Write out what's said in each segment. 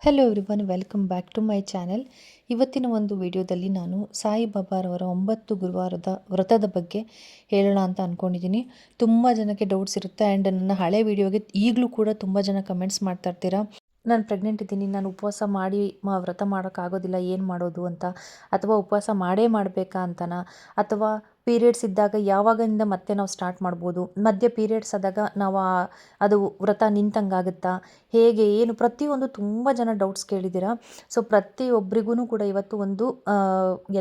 Hello everyone, welcome back to my channel. ಇವತ್ತಿನ ಒಂದು ವಿಡಿಯೋದಲ್ಲಿ ನಾನು ಸಾಯಿಬಾಬಾರವರ 9 ಗುರುವಾರದ ವ್ರತದ ಬಗ್ಗೆ ಹೇಳೋಣ ಅಂತ ಅಂದ್ಕೊಂಡಿದ್ದೀನಿ. ತುಂಬ ಜನಕ್ಕೆ ಡೌಟ್ಸ್ ಇರುತ್ತೆ ಆ್ಯಂಡ್ ನನ್ನ ಹಳೆ ವಿಡಿಯೋಗೆ ಈಗಲೂ ಕೂಡ ತುಂಬ ಜನ ಕಮೆಂಟ್ಸ್ ಮಾಡ್ತಾ ಇರ್ತೀರಾ. ನಾನು ಪ್ರೆಗ್ನೆಂಟ್ ಇದ್ದೀನಿ, ನಾನು ಉಪವಾಸ ಮಾಡಿ ವ್ರತ ಮಾಡೋಕ್ಕಾಗೋದಿಲ್ಲ, ಏನು ಮಾಡೋದು ಅಂತ, ಅಥವಾ ಉಪವಾಸ ಮಾಡಬೇಕಾ ಅಂತನಾ, ಅಥವಾ ಪೀರಿಯಡ್ಸ್ ಇದ್ದಾಗ ಯಾವಾಗಿಂದ ಮತ್ತೆ ನಾವು ಸ್ಟಾರ್ಟ್ ಮಾಡ್ಬೋದು, ಮಧ್ಯೆ ಪೀರಿಯಡ್ಸ್ ಆದಾಗ ನಾವು ಅದು ವ್ರತ ನಿಂತಂಗಾಗುತ್ತಾ, ಹೇಗೆ ಏನು, ಪ್ರತಿಯೊಂದು ತುಂಬ ಜನ ಡೌಟ್ಸ್ ಕೇಳಿದ್ದೀರಾ. ಸೊ ಪ್ರತಿಯೊಬ್ಬರಿಗೂ ಕೂಡ ಇವತ್ತು ಒಂದು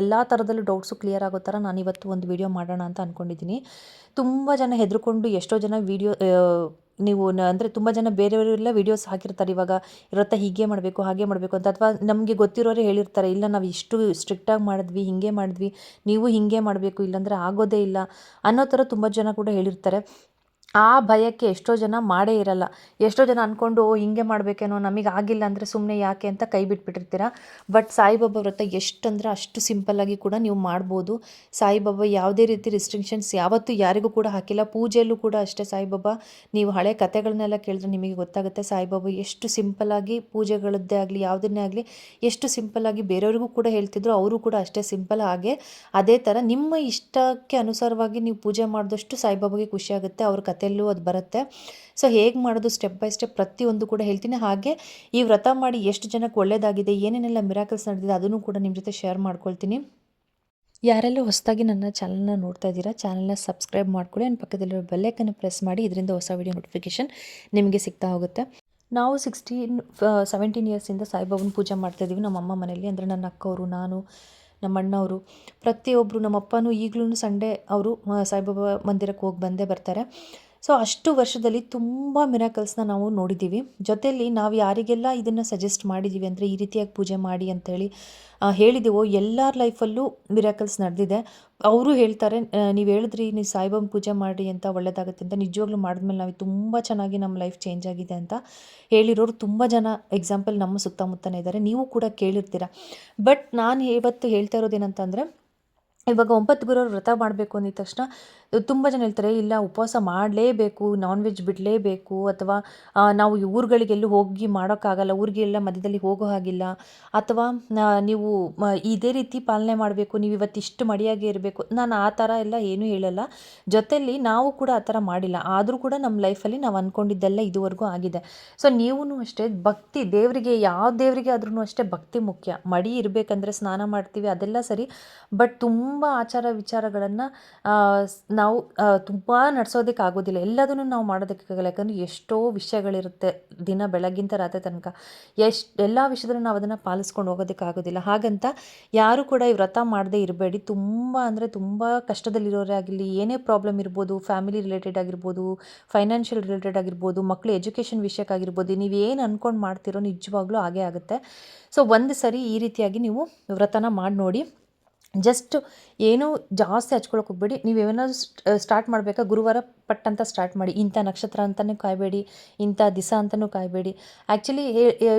ಎಲ್ಲ ಥರದಲ್ಲೂ ಡೌಟ್ಸು ಕ್ಲಿಯರ್ ಆಗೋ ಥರ ನಾನು ಇವತ್ತು ಒಂದು ವಿಡಿಯೋ ಮಾಡೋಣ ಅಂತ ಅಂದ್ಕೊಂಡಿದ್ದೀನಿ. ತುಂಬ ಜನ ಹೆದರ್ಕೊಂಡು ಎಷ್ಟೋ ಜನ ವಿಡಿಯೋ ನೀವು ಅಂದರೆ ತುಂಬ ಜನ ಬೇರೆಯವರೆಲ್ಲ ವೀಡಿಯೋಸ್ ಹಾಕಿರ್ತಾರೆ, ಇವಾಗ ವ್ರತ ಹೀಗೆ ಮಾಡಬೇಕು ಹಾಗೆ ಮಾಡಬೇಕು ಅಂತ, ಅಥವಾ ನಮಗೆ ಗೊತ್ತಿರೋರೇ ಹೇಳಿರ್ತಾರೆ, ಇಲ್ಲ ನಾವು ಇಷ್ಟು ಸ್ಟ್ರಿಕ್ಟಾಗಿ ಮಾಡಿದ್ವಿ, ಹೀಗೆ ಮಾಡಿದ್ವಿ, ನೀವು ಹೀಗೆ ಮಾಡಬೇಕು ಇಲ್ಲಾಂದರೆ ಆಗೋದೇ ಇಲ್ಲ ಅನ್ನೋ ಥರ ತುಂಬ ಜನ ಕೂಡ ಹೇಳಿರ್ತಾರೆ. ಆ ಭಯಕ್ಕೆ ಎಷ್ಟೋ ಜನ ಮಾಡೇ ಇರಲ್ಲ. ಎಷ್ಟೋ ಜನ ಅಂದ್ಕೊಂಡು ಹಿಂಗೆ ಮಾಡಬೇಕೇನೋ, ನಮಗೆ ಆಗಿಲ್ಲ ಅಂದರೆ ಸುಮ್ಮನೆ ಯಾಕೆ ಅಂತ ಕೈ ಬಿಟ್ಬಿಟ್ಟಿರ್ತೀರ. ಬಟ್ ಸಾಯಿಬಾಬಾ ವ್ರತ ಎಷ್ಟಂದ್ರೆ ಅಷ್ಟು ಸಿಂಪಲ್ಲಾಗಿ ಕೂಡ ನೀವು ಮಾಡ್ಬೋದು. ಸಾಯಿಬಾಬಾ ಯಾವುದೇ ರೀತಿ ರಿಸ್ಟ್ರಿಕ್ಷನ್ಸ್ ಯಾವತ್ತೂ ಯಾರಿಗೂ ಕೂಡ ಹಾಕಿಲ್ಲ. ಪೂಜೆಯಲ್ಲೂ ಕೂಡ ಅಷ್ಟೇ ಸಾಯಿಬಾಬಾ, ನೀವು ಹಳೆ ಕಥೆಗಳನ್ನೆಲ್ಲ ಕೇಳಿದ್ರೆ ನಿಮಗೆ ಗೊತ್ತಾಗುತ್ತೆ ಸಾಯಿಬಾಬಾ ಎಷ್ಟು ಸಿಂಪಲ್ಲಾಗಿ ಪೂಜೆಗಳದ್ದೇ ಆಗಲಿ ಯಾವುದನ್ನೇ ಆಗಲಿ ಎಷ್ಟು ಸಿಂಪಲ್ಲಾಗಿ ಬೇರೆಯವ್ರಿಗೂ ಕೂಡ ಹೇಳ್ತಿದ್ರು, ಅವರು ಕೂಡ ಅಷ್ಟೇ ಸಿಂಪಲ್. ಹಾಗೆ ಅದೇ ಥರ ನಿಮ್ಮ ಇಷ್ಟಕ್ಕೆ ಅನುಸಾರವಾಗಿ ನೀವು ಪೂಜೆ ಮಾಡಿದಷ್ಟು ಸಾಯಿಬಾಬಾಗೆ ಖುಷಿಯಾಗುತ್ತೆ, ಅವ್ರ ಕಥೆಯಲ್ಲೂ ಅದು ಬರುತ್ತೆ. ಸೊ ಹೇಗೆ ಮಾಡೋದು ಸ್ಟೆಪ್ ಬೈ ಸ್ಟೆಪ್ ಪ್ರತಿಯೊಂದು ಕೂಡ ಹೇಳ್ತೀನಿ. ಹಾಗೆ ಈ ವ್ರತ ಮಾಡಿ ಎಷ್ಟು ಜನಕ್ಕೆ ಒಳ್ಳೆಯದಾಗಿದೆ, ಏನೇನೆಲ್ಲ ಮಿರಾಕಲ್ಸ್ ನಡೆದಿದೆ ಅದನ್ನು ಕೂಡ ನಿಮ್ಮ ಜೊತೆ ಶೇರ್ ಮಾಡ್ಕೊಳ್ತೀನಿ. ಯಾರೆಲ್ಲ ಹೊಸದಾಗಿ ನನ್ನ ಚಾನಲ್ನ ನೋಡ್ತಾ ಇದ್ದೀರಾ, ಚಾನಲ್ನ ಸಬ್ಸ್ಕ್ರೈಬ್ ಮಾಡ್ಕೊಳ್ಳಿ ಆ್ಯಂಡ್ ಪಕ್ಕದಲ್ಲಿರೋ ಬೆಲ್ಲೈಕನ್ನು ಪ್ರೆಸ್ ಮಾಡಿ, ಇದರಿಂದ ಹೊಸ ವಿಡಿಯೋ ನೋಟಿಫಿಕೇಷನ್ ನಿಮಗೆ ಸಿಗ್ತಾ ಹೋಗುತ್ತೆ. ನಾವು 17 ಇಯರ್ಸಿಂದ ಸಾಯಿಬಾಬನ ಪೂಜೆ ಮಾಡ್ತಾಯಿದ್ದೀವಿ ನಮ್ಮ ಅಮ್ಮ ಮನೆಯಲ್ಲಿ. ಅಂದರೆ ನನ್ನ ಅಕ್ಕವರು, ನಾನು, ನಮ್ಮ ಅಣ್ಣವರು, ಪ್ರತಿಯೊಬ್ಬರು, ನಮ್ಮ ಅಪ್ಪನೂ ಈಗಲೂ ಸಂಡೇ ಅವರು ಸಾಯಿಬಾಬಾ ಮಂದಿರಕ್ಕೆ ಹೋಗಿ ಬಂದೇ ಬರ್ತಾರೆ. ಸೊ ಅಷ್ಟು ವರ್ಷದಲ್ಲಿ ತುಂಬ ಮಿರಾಕಲ್ಸ್ನ ನಾವು ನೋಡಿದ್ದೀವಿ. ಜೊತೆಯಲ್ಲಿ ನಾವು ಯಾರಿಗೆಲ್ಲ ಇದನ್ನು ಸಜೆಸ್ಟ್ ಮಾಡಿದ್ದೀವಿ ಅಂದರೆ ಈ ರೀತಿಯಾಗಿ ಪೂಜೆ ಮಾಡಿ ಅಂಥೇಳಿ ಹೇಳಿದ್ದೀವೋ ಎಲ್ಲರ ಲೈಫಲ್ಲೂ ಮಿರಾಕಲ್ಸ್ ನಡೆದಿದೆ. ಅವರು ಹೇಳ್ತಾರೆ, ನೀವು ಹೇಳಿದ್ರಿ ನೀವು ಸಾಯಿಬಾಬನ ಪೂಜೆ ಮಾಡಿ ಅಂತ ಒಳ್ಳೆಯದಾಗುತ್ತೆ ಅಂತ, ನಿಜವಾಗ್ಲೂ ಮಾಡಿದ್ಮೇಲೆ ನಾವು ತುಂಬ ಚೆನ್ನಾಗಿ ನಮ್ಮ ಲೈಫ್ ಚೇಂಜ್ ಆಗಿದೆ ಅಂತ ಹೇಳಿರೋರು ತುಂಬ ಜನ ಎಕ್ಸಾಂಪಲ್ ನಮ್ಮ ಸುತ್ತಮುತ್ತನೇ ಇದ್ದಾರೆ, ನೀವು ಕೂಡ ಕೇಳಿರ್ತೀರ. ಬಟ್ ನಾನು ಇವತ್ತು ಹೇಳ್ತಾ ಇರೋದೇನಂತಂದರೆ, ಇವಾಗ 9 ಗುರುವಾರ ವ್ರತ ಮಾಡಬೇಕು ಅಂದಿದ ತಕ್ಷಣ ತುಂಬ ಜನ ಹೇಳ್ತಾರೆ, ಇಲ್ಲ ಉಪವಾಸ ಮಾಡಲೇಬೇಕು, ನಾನ್ ವೆಜ್ ಬಿಡಲೇಬೇಕು, ಅಥವಾ ನಾವು ಈ ಊರುಗಳಿಗೆಲ್ಲೂ ಹೋಗಿ ಮಾಡೋಕ್ಕಾಗಲ್ಲ, ಊರಿಗೆಲ್ಲ ಮಧ್ಯದಲ್ಲಿ ಹೋಗೋ ಹಾಗಿಲ್ಲ, ಅಥವಾ ನೀವು ಇದೇ ರೀತಿ ಪಾಲನೆ ಮಾಡಬೇಕು, ನೀವು ಇವತ್ತಿಷ್ಟು ಮಡಿಯಾಗಿ ಇರಬೇಕು. ನಾನು ಆ ಥರ ಎಲ್ಲ ಏನೂ ಹೇಳಲ್ಲ. ಜೊತೆಯಲ್ಲಿ ನಾವು ಕೂಡ ಆ ಥರ ಮಾಡಿಲ್ಲ, ಆದರೂ ಕೂಡ ನಮ್ಮ ಲೈಫಲ್ಲಿ ನಾವು ಅಂದ್ಕೊಂಡಿದ್ದೆಲ್ಲ ಇದುವರೆಗೂ ಆಗಿದೆ. ಸೊ ನೀವೂ ಅಷ್ಟೇ ಭಕ್ತಿ, ದೇವರಿಗೆ ಯಾವ ದೇವರಿಗೆ ಆದ್ರೂ ಅಷ್ಟೇ ಭಕ್ತಿ ಮುಖ್ಯ. ಮಡಿ ಇರಬೇಕಂದ್ರೆ ಸ್ನಾನ ಮಾಡ್ತೀವಿ ಅದೆಲ್ಲ ಸರಿ, ಬಟ್ ತುಂಬ ಆಚಾರ ವಿಚಾರಗಳನ್ನು ನಾವು ತುಂಬ ನಡೆಸೋದಕ್ಕೆ ಆಗೋದಿಲ್ಲ, ಎಲ್ಲದನ್ನು ನಾವು ಮಾಡೋದಕ್ಕಾಗಲ್ಲ. ಯಾಕಂದರೆ ಎಷ್ಟೋ ವಿಷಯಗಳಿರುತ್ತೆ ದಿನ ಬೆಳಗ್ಗಿಂತ ರಾತ್ರಿ ತನಕ, ಎಲ್ಲ ವಿಷಯದಲ್ಲೂ ನಾವು ಅದನ್ನು ಪಾಲಿಸ್ಕೊಂಡು ಹೋಗೋದಕ್ಕಾಗೋದಿಲ್ಲ. ಹಾಗಂತ ಯಾರು ಕೂಡ ಈ ವ್ರತ ಮಾಡದೇ ಇರಬೇಡಿ. ತುಂಬ ಅಂದರೆ ತುಂಬ ಕಷ್ಟದಲ್ಲಿರೋರೇ ಆಗಿರಲಿ, ಏನೇ ಪ್ರಾಬ್ಲಮ್ ಇರ್ಬೋದು, ಫ್ಯಾಮಿಲಿ ರಿಲೇಟೆಡ್ ಆಗಿರ್ಬೋದು, ಫೈನಾನ್ಷಿಯಲ್ ರಿಲೇಟೆಡ್ ಆಗಿರ್ಬೋದು, ಮಕ್ಕಳು ಎಜುಕೇಷನ್ ವಿಷಯಕ್ಕಾಗಿರ್ಬೋದು, ನೀವು ಏನು ಅಂದ್ಕೊಂಡು ಮಾಡ್ತಿರೋ ನಿಜವಾಗ್ಲೂ ಹಾಗೇ ಆಗುತ್ತೆ. ಸೊ ಒಂದು ಸರಿ ಈ ರೀತಿಯಾಗಿ ನೀವು ವ್ರತನ ಮಾಡಿ ನೋಡಿ. ಜಸ್ಟ್ ಏನೂ ಜಾಸ್ತಿ ಹಚ್ಕೊಳಕ್ಕೆ ಹೋಗ್ಬೇಡಿ. ನೀವೇನಾದ್ರು ಸ್ಟಾರ್ಟ್ ಮಾಡಬೇಕಾ, ಗುರುವಾರ ಪಟ್ಟಂತ ಸ್ಟಾರ್ಟ್ ಮಾಡಿ, ಇಂಥ ನಕ್ಷತ್ರ ಅಂತಲೂ ಕಾಯಬೇಡಿ, ಇಂಥ ದಿವಸ ಅಂತಲೂ ಕಾಯಬೇಡಿ. ಆ್ಯಕ್ಚುಲಿ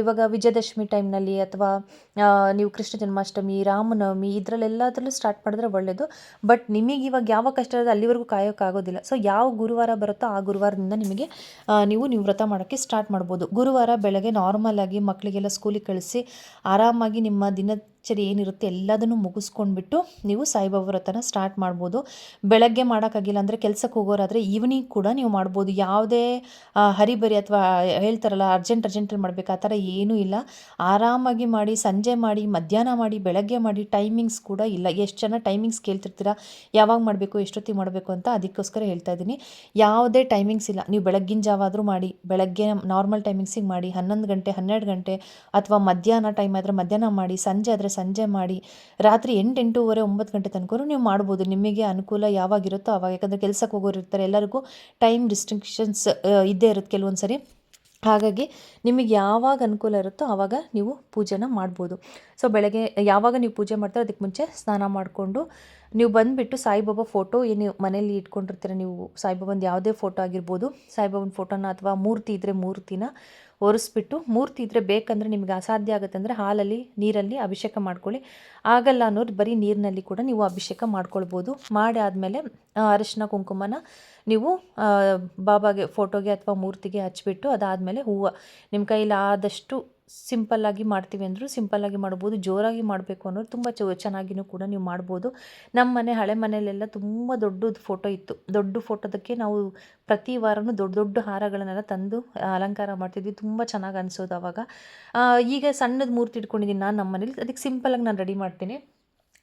ಇವಾಗ ವಿಜಯದಶಮಿ ಟೈಮ್ನಲ್ಲಿ, ಅಥವಾ ನೀವು ಕೃಷ್ಣ ಜನ್ಮಾಷ್ಟಮಿ, ರಾಮನವಮಿ, ಇದರಲ್ಲೆಲ್ಲದರಲ್ಲೂ ಸ್ಟಾರ್ಟ್ ಮಾಡಿದ್ರೆ ಒಳ್ಳೆಯದು. ಬಟ್ ನಿಮಗೆ ಇವಾಗ ಯಾವ ಕಷ್ಟ ಇರೋದು ಅಲ್ಲಿವರೆಗೂ ಕಾಯೋಕ್ಕಾಗೋದಿಲ್ಲ. ಸೊ ಯಾವ ಗುರುವಾರ ಬರುತ್ತೋ ಆ ಗುರುವಾರದಿಂದ ನಿಮಗೆ ನೀವು ವ್ರತ ಮಾಡೋಕ್ಕೆ ಸ್ಟಾರ್ಟ್ ಮಾಡ್ಬೋದು. ಗುರುವಾರ ಬೆಳಗ್ಗೆ ನಾರ್ಮಲಾಗಿ ಮಕ್ಕಳಿಗೆಲ್ಲ ಸ್ಕೂಲಿಗೆ ಕಳಿಸಿ ಆರಾಮಾಗಿ ನಿಮ್ಮ ದಿನಚರಿ ಏನಿರುತ್ತೆ ಎಲ್ಲದನ್ನು ಮುಗಿಸ್ಕೊಂಡ್ಬಿಟ್ಟು ನೀವು ಸಾಯಿಬಾಬಾ ವ್ರತನ ಸ್ಟಾರ್ಟ್ ಮಾಡ್ಬೋದು. ಬೆಳಗ್ಗೆ ಮಾಡೋಕ್ಕಾಗಿಲ್ಲ ಅಂದರೆ ಕೆಲಸಕ್ಕೆ ಹೋಗೋರಾದರೆ ಈವ್ನಿಂಗ್ ಕೂಡ ನೀವು ಮಾಡ್ಬೋದು. ಯಾವುದೇ ಹರಿಬರಿ ಅಥವಾ ಹೇಳ್ತಾರಲ್ಲ ಅರ್ಜೆಂಟಲ್ಲಿ ಮಾಡಬೇಕು, ಆ ಥರ ಏನೂ ಇಲ್ಲ. ಆರಾಮಾಗಿ ಮಾಡಿ, ಸಂಜೆ ಮಾಡಿ, ಮಧ್ಯಾಹ್ನ ಮಾಡಿ, ಬೆಳಗ್ಗೆ ಮಾಡಿ, ಟೈಮಿಂಗ್ಸ್ ಕೂಡ ಇಲ್ಲ. ಎಷ್ಟು ಜನ ಟೈಮಿಂಗ್ಸ್ ಕೇಳ್ತಿರ್ತೀರ, ಯಾವಾಗ ಮಾಡಬೇಕು, ಎಷ್ಟೊತ್ತಿಗೆ ಮಾಡಬೇಕು ಅಂತ, ಅದಕ್ಕೋಸ್ಕರ ಹೇಳ್ತಾ ಇದ್ದೀನಿ. ಯಾವುದೇ ಟೈಮಿಂಗ್ಸ್ ಇಲ್ಲ. ನೀವು ಬೆಳಗ್ಗಿನ ಜಾವ ಆದರೂ ಮಾಡಿ, ಬೆಳಗ್ಗೆ ನಾರ್ಮಲ್ ಟೈಮಿಂಗ್ಸಿಗೆ ಮಾಡಿ, 11 ಗಂಟೆ 12 ಗಂಟೆ, ಅಥವಾ ಮಧ್ಯಾಹ್ನ ಟೈಮ್ ಆದರೆ ಮಧ್ಯಾಹ್ನ ಮಾಡಿ, ಸಂಜೆ ಆದರೆ ಸಂಜೆ ಮಾಡಿ, ರಾತ್ರಿ 8, 8:30, 9 ಗಂಟೆ ತನಕ ನೀವು ಮಾಡ್ಬೋದು. ನಿಮಗೆ ಅನುಕೂಲ ಯಾವಾಗಿರುತ್ತೋ ಆವಾಗ. ಯಾಕಂದರೆ ಕೆಲಸಕ್ಕೆ ಹೋಗೋರು ಇರ್ತಾರೆ, ಎಲ್ಲರಿಗೂ ಟೈಮ್ ರಿಸ್ಟ್ರಿಕ್ಷನ್ಸ್ ಇದ್ದೇ ಇರುತ್ತೆ ಕೆಲವೊಂದು ಸರಿ. ಹಾಗಾಗಿ ನಿಮಗೆ ಯಾವಾಗ ಅನುಕೂಲ ಇರುತ್ತೋ ಆವಾಗ ನೀವು ಪೂಜೆನ ಮಾಡ್ಬೋದು. ಸೊ ಬೆಳಗ್ಗೆ ಯಾವಾಗ ನೀವು ಪೂಜೆ ಮಾಡ್ತಾರೆ ಅದಕ್ಕೆ ಮುಂಚೆ ಸ್ನಾನ ಮಾಡಿಕೊಂಡು ನೀವು ಬಂದುಬಿಟ್ಟು ಸಾಯಿಬಾಬಾ ಫೋಟೋ ಏನು ಮನೇಲಿ ಇಟ್ಕೊಂಡಿರ್ತೀರ, ನೀವು ಸಾಯಿಬಾಬಂದು ಯಾವುದೇ ಫೋಟೋ ಆಗಿರ್ಬೋದು, ಸಾಯಿಬಾಬನ ಫೋಟೋನ ಅಥವಾ ಮೂರ್ತಿ ಇದ್ದರೆ ಮೂರ್ತಿನ ಒರೆಸ್ಬಿಟ್ಟು, ಮೂರ್ತಿ ಇದ್ದರೆ ಬೇಕಂದರೆ ನಿಮಗೆ ಅಸಾಧ್ಯ ಆಗುತ್ತೆ ಅಂದರೆ ಹಾಲಲ್ಲಿ ನೀರಲ್ಲಿ ಅಭಿಷೇಕ ಮಾಡ್ಕೊಳ್ಳಿ. ಆಗಲ್ಲ ಅನ್ನೋರು ಬರೀ ನೀರಿನಲ್ಲಿ ಕೂಡ ನೀವು ಅಭಿಷೇಕ ಮಾಡ್ಕೊಳ್ಬೋದು. ಮಾಡಿ ಆದಮೇಲೆ ಅರಿಶಿನ ಕುಂಕುಮನ ನೀವು ಬಾಬಾಗೆ ಫೋಟೋಗೆ ಅಥವಾ ಮೂರ್ತಿಗೆ ಹಚ್ಬಿಟ್ಟು, ಅದಾದಮೇಲೆ ಹೂವು ನಿಮ್ಮ ಕೈಲಿ ಆದಷ್ಟು ಸಿಂಪಲ್ಲಾಗಿ ಮಾಡ್ತೀವಿ ಅಂದರೂ ಸಿಂಪಲ್ಲಾಗಿ ಮಾಡ್ಬೋದು, ಜೋರಾಗಿ ಮಾಡಬೇಕು ಅನ್ನೋರು ತುಂಬ ಚೆನ್ನಾಗಿಯೂ ಕೂಡ ನೀವು ಮಾಡ್ಬೋದು. ನಮ್ಮ ಮನೆ ಹಳೆ ಮನೆಯಲ್ಲೆಲ್ಲ ತುಂಬ ದೊಡ್ಡದು ಫೋಟೋ ಇತ್ತು. ದೊಡ್ಡ ಫೋಟೋದಕ್ಕೆ ನಾವು ಪ್ರತಿ ವಾರವೂ ದೊಡ್ಡ ದೊಡ್ಡ ಹಾರಗಳನ್ನೆಲ್ಲ ತಂದು ಅಲಂಕಾರ ಮಾಡ್ತಿದ್ವಿ. ತುಂಬ ಚೆನ್ನಾಗಿ ಅನಿಸೋದು ಆವಾಗ. ಈಗ ಸಣ್ಣದು ಮೂರ್ತಿ ಇಟ್ಕೊಂಡಿದ್ದೀನಿ ನಾನು ನಮ್ಮ ಮನೇಲಿ, ಅದಕ್ಕೆ ಸಿಂಪಲ್ಲಾಗಿ ನಾನು ರೆಡಿ ಮಾಡ್ತೀನಿ.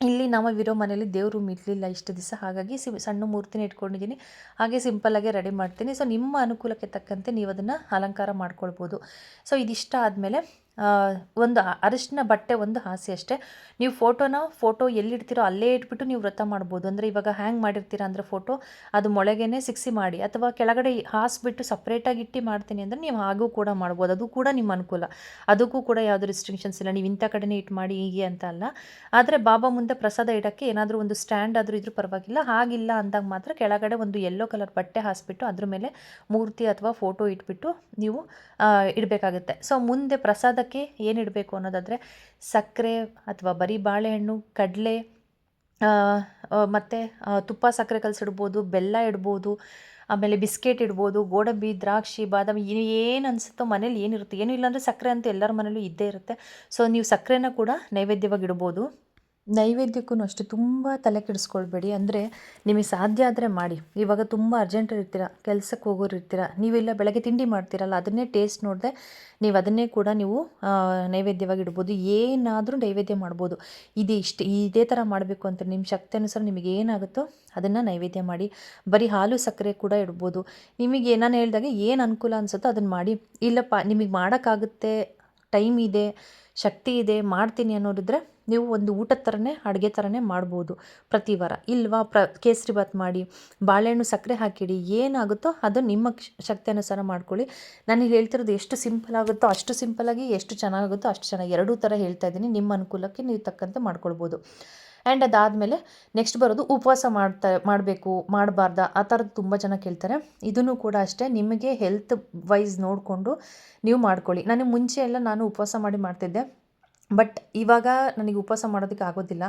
ಇಲ್ಲಿ ನಾವಿರೋ ಮನೇಲಿ ದೇವರು ಮಿಟ್ಲಿಲ್ಲ ಇಷ್ಟು ದಿವಸ, ಹಾಗಾಗಿ ಸಣ್ಣ ಮೂರ್ತಿನ ಇಟ್ಕೊಂಡಿದ್ದೀನಿ. ಹಾಗೆ ಸಿಂಪಲ್ಲಾಗೆ ರೆಡಿ ಮಾಡ್ತೀನಿ. ಸೊ ನಿಮ್ಮ ಅನುಕೂಲಕ್ಕೆ ತಕ್ಕಂತೆ ನೀವು ಅದನ್ನು ಅಲಂಕಾರ ಮಾಡ್ಕೊಳ್ಬೋದು. ಸೊ ಇದಿಷ್ಟ ಆದಮೇಲೆ ಒಂದು ಅರಿಶಿನ ಬಟ್ಟೆ ಒಂದು ಹಾಸಿ ಅಷ್ಟೇ. ನೀವು ಫೋಟೋ ಎಲ್ಲಿಡ್ತೀರೋ ಅಲ್ಲೇ ಇಟ್ಬಿಟ್ಟು ನೀವು ವ್ರತ ಮಾಡ್ಬೋದು. ಅಂದರೆ ಇವಾಗ ಹ್ಯಾಂಗ್ ಮಾಡಿರ್ತೀರ ಅಂದರೆ ಫೋಟೋ ಅದು ಮೊಳಗೆನೇ ಸಿಕ್ಸಿ ಮಾಡಿ, ಅಥವಾ ಕೆಳಗಡೆ ಹಾಸಿಬಿಟ್ಟು ಸಪ್ರೇಟಾಗಿ ಇಟ್ಟು ಮಾಡ್ತೀನಿ ಅಂದರೆ ನೀವು ಹಾಗೂ ಕೂಡ ಮಾಡ್ಬೋದು. ಅದು ಕೂಡ ನಿಮ್ಮ ಅನುಕೂಲ, ಅದಕ್ಕೂ ಕೂಡ ಯಾವುದೇ ರಿಸ್ಟ್ರಿಕ್ಷನ್ಸ್ ಇಲ್ಲ. ನೀವು ಇಂಥ ಕಡೆನೇ ಇಟ್ಟು ಮಾಡಿ ಹೀಗೆ ಅಂತ ಅಲ್ಲ. ಆದರೆ ಬಾಬಾ ಮುಂದೆ ಪ್ರಸಾದ ಇಡೋಕ್ಕೆ ಏನಾದರೂ ಒಂದು ಸ್ಟ್ಯಾಂಡ್ ಆದರೂ ಇದ್ರೂ ಪರವಾಗಿಲ್ಲ. ಹಾಗಿಲ್ಲ ಅಂದಾಗ ಮಾತ್ರ ಕೆಳಗಡೆ ಒಂದು ಯೆಲ್ಲೋ ಕಲರ್ ಬಟ್ಟೆ ಹಾಸಿಬಿಟ್ಟು ಅದ್ರ ಮೇಲೆ ಮೂರ್ತಿ ಅಥವಾ ಫೋಟೋ ಇಟ್ಬಿಟ್ಟು ನೀವು ಇಡಬೇಕಾಗುತ್ತೆ. ಸೊ ಮುಂದೆ ಪ್ರಸಾದಕ್ಕೆ ಏನು ಇಡಬೇಕು ಅನ್ನೋದಾದರೆ ಸಕ್ಕರೆ ಅಥವಾ ಬರೀ ಬಾಳೆಹಣ್ಣು, ಕಡಲೆ, ಮತ್ತು ತುಪ್ಪ ಸಕ್ಕರೆ ಕಲಸಿಡ್ಬೋದು, ಬೆಲ್ಲ ಇಡ್ಬೋದು, ಆಮೇಲೆ ಬಿಸ್ಕೆಟ್ ಇಡ್ಬೋದು, ಗೋಡಂಬಿ, ದ್ರಾಕ್ಷಿ, ಬಾದಾಮಿ, ಏನು ಅನಿಸುತ್ತೋ ಮನೇಲಿ ಏನಿರುತ್ತೆ. ಏನೂ ಇಲ್ಲಾಂದರೆ ಸಕ್ಕರೆ ಅಂತೂ ಎಲ್ಲರ ಮನೇಲೂ ಇದ್ದೇ ಇರುತ್ತೆ. ಸೊ ನೀವು ಸಕ್ಕರೆನ ಕೂಡ ನೈವೇದ್ಯವಾಗಿ ಇಡ್ಬೋದು. ನೈವೇದ್ಯಕ್ಕೂ ಅಷ್ಟೇ ತುಂಬ ತಲೆ ಕೆಡಿಸ್ಕೊಳ್ಬೇಡಿ. ಅಂದರೆ ನಿಮಗೆ ಸಾಧ್ಯ ಆದರೆ ಮಾಡಿ. ಇವಾಗ ತುಂಬ ಅರ್ಜೆಂಟಲ್ಲಿ ಇರ್ತೀರ, ಕೆಲಸಕ್ಕೆ ಹೋಗೋರು ಇರ್ತೀರ, ನೀವೆಲ್ಲ ಬೆಳಗ್ಗೆ ತಿಂಡಿ ಮಾಡ್ತೀರಲ್ಲ, ಅದನ್ನೇ ಟೇಸ್ಟ್ ನೋಡಿದೆ ನೀವು ಅದನ್ನೇ ಕೂಡ ನೀವು ನೈವೇದ್ಯವಾಗಿ ಇಡ್ಬೋದು. ಏನಾದರೂ ನೈವೇದ್ಯ ಮಾಡ್ಬೋದು. ಇದೇ ಥರ ಮಾಡಬೇಕು ಅಂತ ನಿಮ್ಮ ಶಕ್ತಿ ಅನುಸಾರ ನಿಮಗೆ ಏನಾಗುತ್ತೋ ಅದನ್ನು ನೈವೇದ್ಯ ಮಾಡಿ. ಬರೀ ಹಾಲು ಸಕ್ಕರೆ ಕೂಡ ಇಡ್ಬೋದು. ನಿಮಗೆ ನಾನು ಹೇಳಿದಾಗೆ ಏನು ಅನುಕೂಲ ಅನಿಸುತ್ತೋ ಅದನ್ನು ಮಾಡಿ. ಇಲ್ಲಪ್ಪ ನಿಮಗೆ ಮಾಡೋಕ್ಕಾಗುತ್ತೆ, ಟೈಮ್ ಇದೆ, ಶಕ್ತಿ ಇದೆ, ಮಾಡ್ತೀನಿ ಅನ್ನೋರಿದ್ರೆ ನೀವು ಒಂದು ಊಟದ ಥರನೇ, ಅಡುಗೆ ಥರನೇ ಮಾಡ್ಬೋದು ಪ್ರತಿ ವಾರ. ಇಲ್ವಾ ಕೇಸರಿಬಾತ್ ಮಾಡಿ, ಬಾಳೆಹಣ್ಣು ಸಕ್ಕರೆ ಹಾಕಿಡಿ, ಏನಾಗುತ್ತೋ ಅದು ನಿಮ್ಮ ಶಕ್ತಿ ಅನುಸಾರ ಮಾಡ್ಕೊಳ್ಳಿ. ನಾನು ಹೇಳ್ತಿರೋದು ಎಷ್ಟು ಸಿಂಪಲ್ ಆಗುತ್ತೋ ಅಷ್ಟು ಸಿಂಪಲ್ಲಾಗಿ, ಎಷ್ಟು ಚೆನ್ನಾಗುತ್ತೋ ಅಷ್ಟು ಚೆನ್ನಾಗಿ, ಎರಡೂ ಥರ ಹೇಳ್ತಾ ಇದ್ದೀನಿ. ನಿಮ್ಮ ಅನುಕೂಲಕ್ಕೆ ನೀವು ತಕ್ಕಂತೆ ಮಾಡ್ಕೊಳ್ಬೋದು. ಆ್ಯಂಡ್ ಅದಾದಮೇಲೆ ನೆಕ್ಸ್ಟ್ ಬರೋದು ಉಪವಾಸ ಮಾಡಬೇಕು ಮಾಡಬಾರ್ದಾ, ಆ ಥರದ್ದು ತುಂಬ ಜನ ಕೇಳ್ತಾರೆ. ಇದನ್ನು ಕೂಡ ಅಷ್ಟೇ, ನಿಮಗೆ ಹೆಲ್ತ್ ವೈಸ್ ನೋಡಿಕೊಂಡು ನೀವು ಮಾಡ್ಕೊಳ್ಳಿ. ನನಗೆ ಮುಂಚೆ ಎಲ್ಲ ನಾನು ಉಪವಾಸ ಮಾಡ್ತಿದ್ದೆ. ಬಟ್ ಇವಾಗ ನನಗೆ ಉಪವಾಸ ಮಾಡೋದಕ್ಕೆ ಆಗೋದಿಲ್ಲ,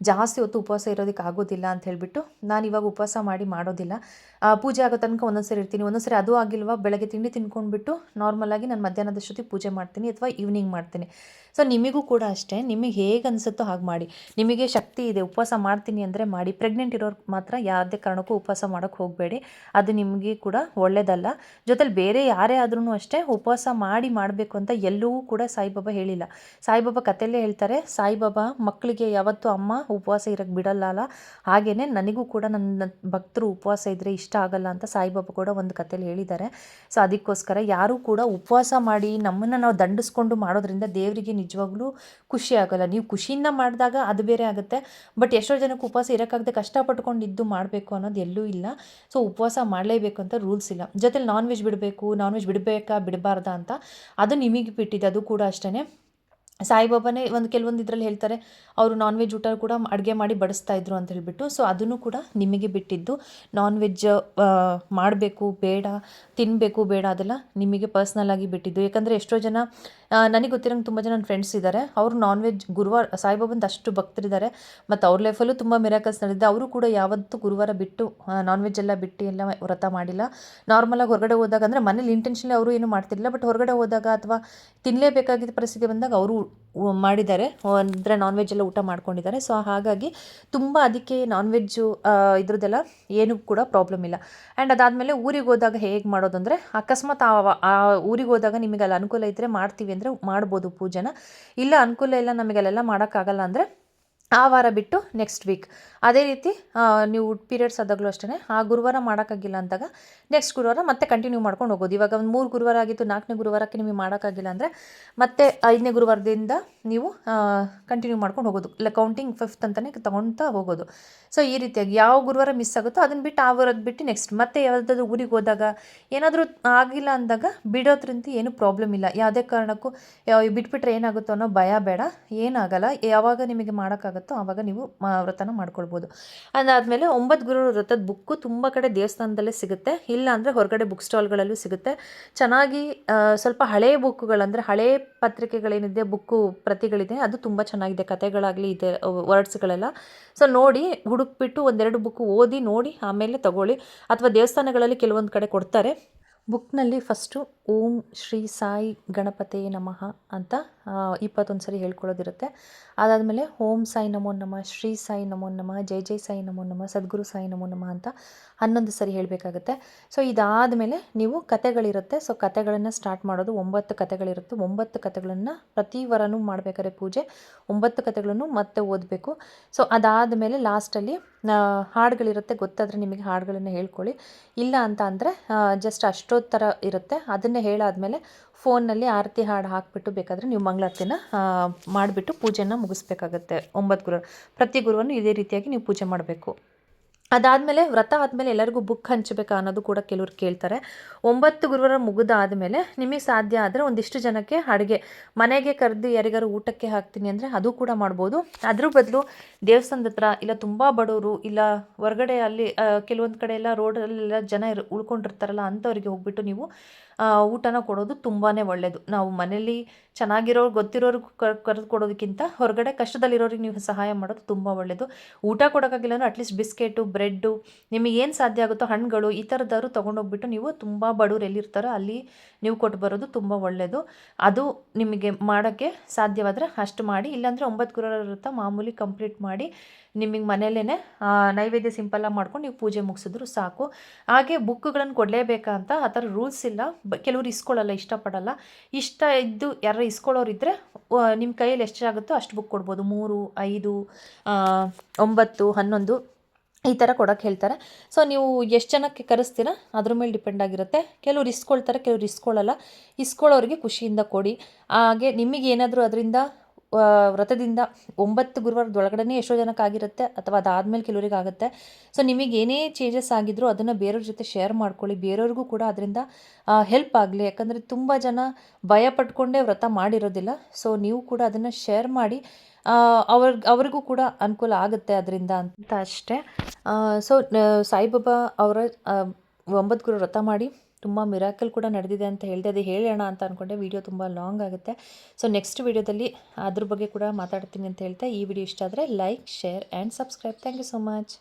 ಜಾಸ್ತಿ ಹೊತ್ತು ಉಪವಾಸ ಇರೋದಕ್ಕೆ ಆಗೋದಿಲ್ಲ ಅಂತ ಹೇಳಿಬಿಟ್ಟು ನಾನು ಇವಾಗ ಉಪವಾಸ ಮಾಡೋದಿಲ್ಲ. ಪೂಜೆ ಆಗೋ ತನಕ ಒಂದೊಂದು ಸರಿ ಇರ್ತೀನಿ, ಒಂದೊಂದು ಸರಿ ಅದು ಆಗಿಲ್ವಾ ಬೆಳಗ್ಗೆ ತಿಂಡಿ ತಿನ್ಕೊಂಡ್ಬಿಟ್ಟು ನಾರ್ಮಲಾಗಿ ನಾನು ಮಧ್ಯಾಹ್ನದಷ್ಟೊತ್ತಿಗೆ ಪೂಜೆ ಮಾಡ್ತೀನಿ ಅಥವಾ ಈವ್ನಿಂಗ್ ಮಾಡ್ತೀನಿ. ಸೊ ನಿಮಗೂ ಕೂಡ ಅಷ್ಟೇ, ನಿಮಗೆ ಹೇಗೆ ಅನಿಸುತ್ತೋ ಹಾಗೆ ಮಾಡಿ. ನಿಮಗೆ ಶಕ್ತಿ ಇದೆ, ಉಪವಾಸ ಮಾಡ್ತೀನಿ ಅಂದರೆ ಮಾಡಿ. ಪ್ರೆಗ್ನೆಂಟ್ ಇರೋರು ಮಾತ್ರ ಯಾವುದೇ ಕಾರಣಕ್ಕೂ ಉಪವಾಸ ಮಾಡೋಕ್ಕೆ ಹೋಗಬೇಡಿ, ಅದು ನಿಮಗೆ ಕೂಡ ಒಳ್ಳೆಯದಲ್ಲ. ಜೊತೆಲಿ ಬೇರೆ ಯಾರೇ ಆದ್ರೂ ಅಷ್ಟೇ ಉಪವಾಸ ಮಾಡಬೇಕು ಅಂತ ಎಲ್ಲೂ ಕೂಡ ಸಾಯಿಬಾಬಾ ಹೇಳಿಲ್ಲ. ಸಾಯಿಬಾಬಾ ಕಥೆಯಲ್ಲೇ ಹೇಳ್ತಾರೆ, ಸಾಯಿಬಾಬಾ ಮಕ್ಕಳಿಗೆ ಯಾವತ್ತೂ ಅಮ್ಮ ಉಪವಾಸ ಇರೋಕ್ಕೆ ಬಿಡಲ್ಲ, ಹಾಗೆಯೇ ನನಗೂ ಕೂಡ ನನ್ನ ಭಕ್ತರು ಉಪವಾಸ ಇದ್ದರೆ ಇಷ್ಟ ಆಗಲ್ಲ ಅಂತ ಸಾಯಿಬಾಬಾ ಕೂಡ ಒಂದು ಕಥೆಯಲ್ಲಿ ಹೇಳಿದ್ದಾರೆ. ಸೊ ಅದಕ್ಕೋಸ್ಕರ ಯಾರೂ ಕೂಡ ಉಪವಾಸ ಮಾಡಿ ನಮ್ಮನ್ನು ನಾವು ದಂಡಿಸ್ಕೊಂಡು ಮಾಡೋದ್ರಿಂದ ದೇವರಿಗೆ ನಿಜವಾಗ್ಲೂ ಖುಷಿ ಆಗೋಲ್ಲ. ನೀವು ಖುಷಿಯಿಂದ ಮಾಡಿದಾಗ ಅದು ಬೇರೆ ಆಗುತ್ತೆ. ಬಟ್ ಎಷ್ಟೋ ಜನಕ್ಕೆ ಉಪವಾಸ ಇರೋಕ್ಕಾಗದೆ ಕಷ್ಟಪಟ್ಕೊಂಡಿದ್ದು ಮಾಡಬೇಕು ಅನ್ನೋದು ಎಲ್ಲೂ ಇಲ್ಲ. ಸೊ ಉಪವಾಸ ಮಾಡಲೇಬೇಕು ಅಂತ ರೂಲ್ಸ್ ಇಲ್ಲ. ಜೊತೆಲಿ ನಾನ್ ವೆಜ್ ಬಿಡಬೇಕಾ ಬಿಡಬಾರ್ದಾ ಅಂತ ಅದು ನಿಮಗೆ ಬಿಟ್ಟಿದೆ. ಅದು ಕೂಡ ಅಷ್ಟೇ, ಸಾಯಿಬಾಬಾನೇ ಕೆಲವೊಂದು ಇದರಲ್ಲಿ ಹೇಳ್ತಾರೆ, ಅವರು ನಾನ್ ವೆಜ್ ಊಟ ಕೂಡ ಅಡುಗೆ ಮಾಡಿ ಬಡಿಸ್ತಾ ಇದ್ರು ಅಂತ ಹೇಳಿಬಿಟ್ಟು. ಸೊ ಅದನ್ನು ಕೂಡ ನಿಮಗೆ ಬಿಟ್ಟಿದ್ದು. ನಾನ್ ವೆಜ್ ಮಾಡಬೇಕು ಬೇಡ, ತಿನ್ನಬೇಕು ಬೇಡ, ಅದೆಲ್ಲ ನಿಮಗೆ ಪರ್ಸ್ನಲ್ಲಾಗಿ ಬಿಟ್ಟಿದ್ದು. ಯಾಕಂದರೆ ಎಷ್ಟೋ ಜನ, ನನಗೆ ಗೊತ್ತಿರೋಂಗೆ ತುಂಬ ಜನ ನನ್ನ ಫ್ರೆಂಡ್ಸ್ ಇದ್ದಾರೆ, ಅವರು ನಾನ್ ವೆಜ್ ಗುರುವಾರ ಸಾಯಿಬಾಬಂದು ಅಷ್ಟು ಭಕ್ತರಿದ್ದಾರೆ, ಮತ್ತು ಅವ್ರ ಲೈಫಲ್ಲೂ ತುಂಬ ಮಿರಾಕಲ್ಸ್ ನಡೆದಿದೆ. ಅವರು ಕೂಡ ಯಾವತ್ತೂ ಗುರುವಾರ ಬಿಟ್ಟು ನಾನ್ ವೆಜ್ ಎಲ್ಲ ಬಿಟ್ಟು ಎಲ್ಲ ವ್ರತ ಮಾಡಿಲ್ಲ. ನಾರ್ಮಲಾಗಿ ಹೊರಗಡೆ ಹೋದಾಗ, ಅಂದರೆ ಮನೇಲಿ ಇಂಟೆನ್ಷನ್ಲಿ ಅವರು ಏನು ಮಾಡ್ತಿರಲಿಲ್ಲ, ಬಟ್ ಹೊರಗಡೆ ಹೋದಾಗ ಅಥವಾ ತಿನ್ನಲೇಬೇಕಾಗಿದ್ದ ಪರಿಸ್ಥಿತಿ ಬಂದಾಗ ಅವರು ಮಾಡಿದ್ದಾರೆ, ಅಂದರೆ ನಾನ್ ವೆಜ್ ಎಲ್ಲ ಊಟ ಮಾಡ್ಕೊಂಡಿದ್ದಾರೆ. ಸೊ ಹಾಗಾಗಿ ತುಂಬ ಅದಕ್ಕೆ ನಾನ್ ವೆಜ್ಜು ಇದ್ರದ್ದೆಲ್ಲ ಏನೂ ಕೂಡ ಪ್ರಾಬ್ಲಮ್ ಇಲ್ಲ. ಆ್ಯಂಡ್ ಅದಾದಮೇಲೆ ಊರಿಗೆ ಹೋದಾಗ ಹೇಗೆ ಮಾಡೋದು ಅಂದರೆ, ಅಕಸ್ಮಾತ್ ಆ ಊರಿಗೆ ಹೋದಾಗ ನಿಮಗೆ ಅಲ್ಲಿ ಅನುಕೂಲ ಇದ್ದರೆ ಮಾಡ್ತೀವಿ ಅಂದರೆ ಮಾಡ್ಬೋದು ಪೂಜೆನ. ಇಲ್ಲ ಅನುಕೂಲ ಇಲ್ಲ, ನಮಗೆ ಅಲ್ಲೆಲ್ಲ ಮಾಡೋಕ್ಕಾಗಲ್ಲ ಅಂದರೆ ಆ ವಾರ ಬಿಟ್ಟು ನೆಕ್ಸ್ಟ್ ವೀಕ್. ಅದೇ ರೀತಿ ನೀವು ಪೀರಿಯಡ್ಸ್ ಆದಾಗಲೂ ಅಷ್ಟೇ, ಆ ಗುರುವಾರ ಮಾಡೋಕ್ಕಾಗಿಲ್ಲ ಅಂದಾಗ ನೆಕ್ಸ್ಟ್ ಗುರುವಾರ ಮತ್ತೆ ಕಂಟಿನ್ಯೂ ಮಾಡ್ಕೊಂಡು ಹೋಗೋದು. ಇವಾಗ ಒಂದು 3 ಗುರುವಾರ ಆಗಿತ್ತು, 4ನೇ ಗುರುವಾರಕ್ಕೆ ನಿಮಗೆ ಮಾಡೋಕ್ಕಾಗಿಲ್ಲ ಅಂದರೆ ಮತ್ತೆ 5ನೇ ಗುರುವಾರದಿಂದ ನೀವು ಕಂಟಿನ್ಯೂ ಮಾಡ್ಕೊಂಡು ಹೋಗೋದು. ಇಲ್ಲ ಕೌಂಟಿಂಗ್ 5th ಅಂತಲೇ ತೊಗೊಳ್ತಾ ಹೋಗೋದು. ಸೊ ಈ ರೀತಿಯಾಗಿ ಯಾವ ಗುರುವಾರ ಮಿಸ್ ಆಗುತ್ತೋ ಅದನ್ನು ಬಿಟ್ಟು ಆ ವಾರದ ಬಿಟ್ಟು ನೆಕ್ಸ್ಟ್ ಮತ್ತೆ ಯಾವುದಾದ್ರೂ ಊರಿಗೆ ಹೋದಾಗ ಏನಾದರೂ ಆಗಿಲ್ಲ ಅಂದಾಗ ಬಿಡೋದ್ರಿಂದ ಏನೂ ಪ್ರಾಬ್ಲಮ್ ಇಲ್ಲ. ಯಾವುದೇ ಕಾರಣಕ್ಕೂ ಬಿಟ್ಬಿಟ್ರೆ ಏನಾಗುತ್ತೋ ಅನ್ನೋ ಭಯ ಬೇಡ, ಏನಾಗಲ್ಲ. ಯಾವಾಗ ನಿಮಗೆ ಮಾಡೋಕ್ಕಾಗುತ್ತೋ ಆವಾಗ ನೀವು ವ್ರತನ ಮಾಡ್ಕೊಳ್ಬೋದು. ಅದಾದಮೇಲೆ 9 ಗುರು ವ್ರತದ ಬುಕ್ಕು ತುಂಬ ಕಡೆ ದೇವಸ್ಥಾನದಲ್ಲೇ ಸಿಗುತ್ತೆ, ಇಲ್ಲ ಅಂದರೆ ಹೊರಗಡೆ ಬುಕ್ ಸ್ಟಾಲ್ಗಳಲ್ಲೂ ಸಿಗುತ್ತೆ. ಚೆನ್ನಾಗಿ ಸ್ವಲ್ಪ ಹಳೆ ಬುಕ್ಗಳು, ಹಳೆ ಪತ್ರಿಕೆಗಳೇನಿದೆ, ಬುಕ್ಕು ಪ್ರತಿಗಳಿದೆ, ಅದು ತುಂಬ ಚೆನ್ನಾಗಿದೆ. ಕತೆಗಳಾಗಲಿ ಇದೆ, ವರ್ಡ್ಸ್ಗಳೆಲ್ಲ. ಸೊ ನೋಡಿ ಹುಡುಕ್ಬಿಟ್ಟು 1-2 ಬುಕ್ಕು ಓದಿ ನೋಡಿ ಆಮೇಲೆ ತಗೊಳ್ಳಿ. ಅಥವಾ ದೇವಸ್ಥಾನಗಳಲ್ಲಿ ಕೆಲವೊಂದು ಕಡೆ ಕೊಡ್ತಾರೆ, ಬುಕ್ನಲ್ಲಿ ಫಸ್ಟು ಓಂ ಶ್ರೀ ಸಾಯಿ ಗಣಪತೇ ನಮಃ ಅಂತ 21 ಸರಿ ಹೇಳ್ಕೊಳ್ಳೋದಿರುತ್ತೆ. ಅದಾದಮೇಲೆ ಓಂ ಸಾಯಿ ನಮೋ ನಮಃ, ಶ್ರೀ ಸಾಯಿ ನಮೋ ನಮಃ, ಜೈ ಜೈ ಸಾಯಿ ನಮೋ ನಮಃ, ಸದ್ಗುರು ಸಾಯಿ ನಮೋ ನಮಃ ಅಂತ 11 ಸರಿ ಹೇಳಬೇಕಾಗುತ್ತೆ. ಸೊ ಇದಾದಮೇಲೆ ನೀವು ಕತೆಗಳಿರುತ್ತೆ. ಸೊ ಕತೆಗಳನ್ನು ಸ್ಟಾರ್ಟ್ ಮಾಡೋದು. 9 ಕತೆಗಳಿರುತ್ತೆ. 9 ಕತೆಗಳನ್ನು ಪ್ರತಿ ವಾರನೂ ಮಾಡಬೇಕಾದ್ರೆ ಪೂಜೆ 9 ಕತೆಗಳನ್ನು ಮತ್ತೆ ಓದಬೇಕು. ಸೊ ಅದಾದಮೇಲೆ ಲಾಸ್ಟಲ್ಲಿ ಹಾಡುಗಳಿರುತ್ತೆ. ಗೊತ್ತಾದರೆ ನಿಮಗೆ ಹಾಡುಗಳನ್ನು ಹೇಳ್ಕೊಳ್ಳಿ. ಇಲ್ಲ ಅಂತ ಅಂದರೆ ಜಸ್ಟ್ ಅಷ್ಟೊತ್ತರ ಇರುತ್ತೆ. ಅದನ್ನೇ ಹೇಳಾದಮೇಲೆ ಫೋನ್ನಲ್ಲಿ ಆರತಿ ಹಾಡು ಹಾಕಿಬಿಟ್ಟು ಬೇಕಾದರೆ ನೀವು ಮಂಗಳಾರತಿನ ಮಾಡಿಬಿಟ್ಟು ಪೂಜೆನ ಮುಗಿಸ್ಬೇಕಾಗತ್ತೆ. 9 ಗುರು ಪ್ರತಿ ಗುರುವನ್ನು ಇದೇ ರೀತಿಯಾಗಿ ನೀವು ಪೂಜೆ ಮಾಡಬೇಕು. ಅದಾದಮೇಲೆ ವ್ರತ ಆದಮೇಲೆ ಎಲ್ಲರಿಗೂ ಬುಕ್ ಹಂಚಬೇಕಾ ಅನ್ನೋದು ಕೂಡ ಕೆಲವ್ರು ಕೇಳ್ತಾರೆ. 9 ಗುರುವಾರ ಮುಗಿದಾದಮೇಲೆ ನಿಮಗೆ ಸಾಧ್ಯ ಆದರೆ ಒಂದಿಷ್ಟು ಜನಕ್ಕೆ ಅಡುಗೆ ಮನೆಗೆ ಕರೆದು ಯಾರಿಗಾರು ಊಟಕ್ಕೆ ಹಾಕ್ತೀನಿ ಅಂದರೆ ಅದು ಕೂಡ ಮಾಡ್ಬೋದು. ಅದ್ರ ಬದಲು ದೇವಸ್ಥಾನದ ಹತ್ರ ಇಲ್ಲ ತುಂಬ ಬಡವರು ಇಲ್ಲ ಹೊರಗಡೆ ಅಲ್ಲಿ ಕೆಲವೊಂದು ಕಡೆ ಎಲ್ಲ ರೋಡಲ್ಲೆಲ್ಲ ಜನ ಉಳ್ಕೊಂಡಿರ್ತಾರಲ್ಲ ಅಂಥವ್ರಿಗೆ ಹೋಗ್ಬಿಟ್ಟು ನೀವು ಊಟನ ಕೊಡೋದು ತುಂಬಾ ಒಳ್ಳೆಯದು. ನಾವು ಮನೇಲಿ ಚೆನ್ನಾಗಿರೋರು ಗೊತ್ತಿರೋರಿಗೆ ಕರೆದು ಕೊಡೋದಕ್ಕಿಂತ ಹೊರಗಡೆ ಕಷ್ಟದಲ್ಲಿರೋರಿಗೆ ನೀವು ಸಹಾಯ ಮಾಡೋದು ತುಂಬ ಒಳ್ಳೆಯದು. ಊಟ ಕೊಡೋಕ್ಕಾಗಿಲ್ಲ ಅಂದರೆ ಅಟ್ಲೀಸ್ಟ್ ಬಿಸ್ಕೆಟು, ಬ್ರೆಡ್ಡು, ನಿಮಗೆ ಏನು ಸಾಧ್ಯ ಆಗುತ್ತೋ ಹಣ್ಣುಗಳು ಈ ಥರದವರು ತೊಗೊಂಡೋಗ್ಬಿಟ್ಟು ನೀವು ತುಂಬ ಬಡವ್ರು ಎಲ್ಲಿರ್ತಾರೋ ಅಲ್ಲಿ ನೀವು ಕೊಟ್ಟು ಬರೋದು ತುಂಬ ಒಳ್ಳೆಯದು. ಅದು ನಿಮಗೆ ಮಾಡೋಕ್ಕೆ ಸಾಧ್ಯವಾದರೆ ಅಷ್ಟು ಮಾಡಿ. ಇಲ್ಲಾಂದರೆ 9 ಗುರುವಾರ ವ್ರತ ಮಾಮೂಲಿ ಕಂಪ್ಲೀಟ್ ಮಾಡಿ ನಿಮಗೆ ಮನೆಯಲ್ಲೇ ನೈವೇದ್ಯ ಸಿಂಪಲ್ಲಾಗಿ ಮಾಡ್ಕೊಂಡು ನೀವು ಪೂಜೆ ಮುಗಿಸಿದ್ರು ಸಾಕು. ಹಾಗೆ ಬುಕ್ಗಳನ್ನು ಕೊಡಲೇಬೇಕಾ ಅಂತ ಆ ಥರ ರೂಲ್ಸ್ ಇಲ್ಲ. ಕೆಲವರು ಇಸ್ಕೊಳ್ಳಲ್ಲ, ಇಷ್ಟಪಡಲ್ಲ. ಇಷ್ಟ ಇದ್ದು ಯಾರು ಇಸ್ಕೊಳ್ಳೋರಿದ್ದರೆ ನಿಮ್ಮ ಕೈಯಲ್ಲಿ ಎಷ್ಟಾಗುತ್ತೋ ಅಷ್ಟು ಬುಕ್ ಕೊಡ್ಬೋದು. 3, 5, 9, 11 ಈ ಥರ ಕೊಡೋಕ್ಕೆ ಹೇಳ್ತಾರೆ. ಸೊ ನೀವು ಎಷ್ಟು ಜನಕ್ಕೆ ಕರೆಸ್ತೀರ ಅದ್ರ ಮೇಲೆ ಡಿಪೆಂಡ್ ಆಗಿರುತ್ತೆ. ಕೆಲವ್ರು ಇಸ್ಕೊಳ್ತಾರೆ, ಕೆಲವ್ರು ಇಸ್ಕೊಳ್ಳಲ್ಲ. ಇಸ್ಕೊಳ್ಳೋರಿಗೆ ಖುಷಿಯಿಂದ ಕೊಡಿ. ಹಾಗೆ ನಿಮಗೆ ಏನಾದರೂ ಅದರಿಂದ ವ್ರತದಿಂದ 9 ಗುರುವಾರದೊಳಗಡೆ ಎಷ್ಟೋ ಜನಕ್ಕಾಗಿರುತ್ತೆ ಅಥವಾ ಅದಾದಮೇಲೆ ಕೆಲವರಿಗೆ ಆಗುತ್ತೆ. ಸೊ ನಿಮಗೆ ಏನೇ ಚೇಂಜಸ್ ಆಗಿದ್ರೂ ಅದನ್ನು ಬೇರೆಯವ್ರ ಜೊತೆ ಶೇರ್ ಮಾಡ್ಕೊಳ್ಳಿ. ಬೇರೆಯವ್ರಿಗೂ ಕೂಡ ಅದರಿಂದ ಹೆಲ್ಪ್ ಆಗಲಿ. ಯಾಕಂದರೆ ತುಂಬ ಜನ ಭಯ ಪಟ್ಕೊಂಡೇ ವ್ರತ ಮಾಡಿರೋದಿಲ್ಲ. ಸೊ ನೀವು ಕೂಡ ಅದನ್ನು ಶೇರ್ ಮಾಡಿ ಅವ್ರಿಗೂ ಕೂಡ ಅನುಕೂಲ ಆಗುತ್ತೆ ಅದರಿಂದ ಅಂತ ಅಷ್ಟೇ. ಸೊ ಸಾಯಿಬಾಬಾ ಅವರ 9 ಗುರು ವ್ರತ ಮಾಡಿ ತುಂಬ ಮಿರಾಕಲ್ ಕೂಡ ನಡೆದಿದೆ ಅಂತ ಹೇಳಿದೆ. ಅದು ಹೇಳೋಣ ಅಂತ ಅಂದ್ಕೊಂಡೆ. ವಿಡಿಯೋ ತುಂಬ ಲಾಂಗ್ ಆಗುತ್ತೆ. ಸೊ ನೆಕ್ಸ್ಟ್ ವಿಡಿಯೋದಲ್ಲಿ ಅದ್ರ ಬಗ್ಗೆ ಕೂಡ ಮಾತಾಡ್ತೀನಿ ಅಂತ ಹೇಳ್ತಾ ಈ ವಿಡಿಯೋ ಇಷ್ಟ ಆದರೆ like, share and subscribe. Thank you so much.